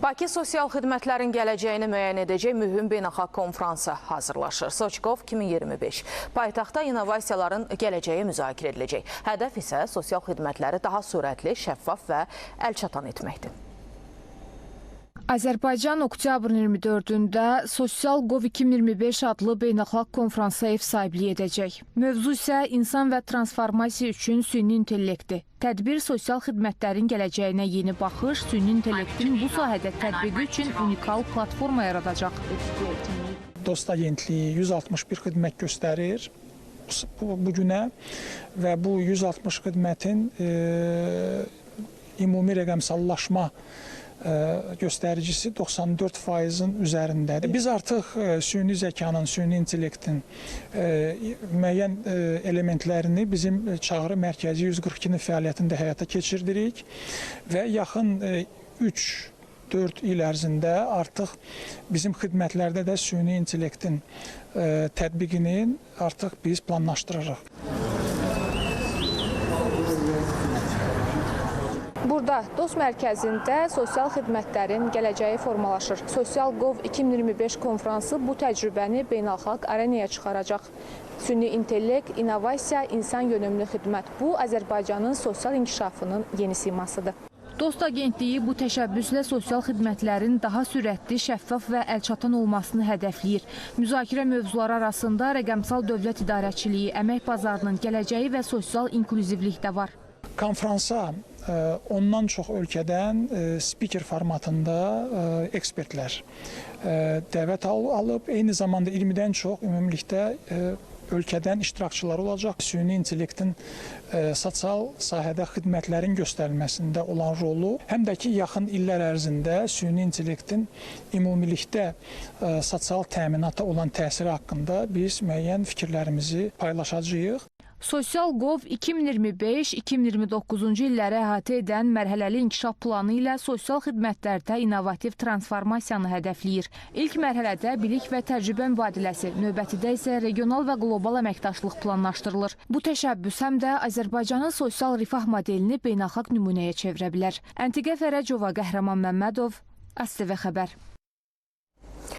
Bakı sosial xidmətlərin gələcəyini müəyyən edəcək mühüm beynəlxalq konfransa hazırlaşır. Soçkov 2025. Paytaxtda innovasiyaların gələcəyi müzakirə ediləcək. Hədəf isə sosial xidmətləri daha sürətli, şəffaf və əlçatan etməkdir. Azərbaycan oktyabrın 24-də SocialGov 2025 adlı beynəlxalq konfransa ev sahibliyi edəcək. Mövzu isə insan və transformasiya üçün süni intellektdir. Tədbir sosial xidmətlərin gələcəyinə yeni baxış, süni intellektin bu sahədə tətbiqi üçün unikal platforma yaradacaq. Dost agentliyi 161 xidmət göstərir bugünə və bu 160 xidmətin ümumi rəqəmsallaşma göstəricisi 94%-in üzərindədir. Biz artıq süni zəkanın, süni intellektin müəyyən elementlərini bizim çağrı mərkəzi 142-nin fəaliyyətində həyata keçirdirik və yaxın 3-4 il ərzində artıq bizim xidmətlərdə də süni intellektin tətbiqini artıq biz planlaşdırırıq. Burada Dost mərkəzində sosial xidmətlərin gələcəyi formalaşır. SocialGov 2025 konfransı bu təcrübəni beynəlxalq arenaya çıxaracaq. Süni intellekt, innovasiya, insan yönümlü xidmət. Bu, Azərbaycanın sosial inkişafının yeni simasıdır. Dost agentliyi bu təşəbbüslə sosial xidmətlərin daha sürətli, şəffaf və əlçatan olmasını hədəfləyir. Müzakirə mövzuları arasında rəqəmsal dövlət idarəçiliyi, əmək bazarının gələcəyi və sosial inklüzivlik də var. Konfransa ondan çox ölkədən spiker formatında ekspertlər dəvət alıb, eyni zamanda 20-dən çox ümumilikdə ölkədən iştirakçılar olacaq. Süni intellektin sosial sahədə xidmətlərin göstərilməsində olan rolu, həm də ki, yaxın illər ərzində süni intellektin ümumilikdə sosial təminata olan təsiri haqqında biz müəyyən fikirlərimizi paylaşacağıq. SocialGov 2025-2029-cu illəri əhatə edən mərhələli inkişaf planı ilə sosial xidmətlərdə innovativ transformasiyanı hədəfləyir. İlk mərhələdə bilik və təcrübə mübadiləsi, növbətidə isə regional və qlobal əməkdaşlıq planlaşdırılır. Bu təşəbbüs həm də Azərbaycanın sosial rifah modelini beynəlxalq nümunəyə çevirə bilər. Əntiqə Fərəcova, Qəhrəman Məmmədov, ASTV Xəbər.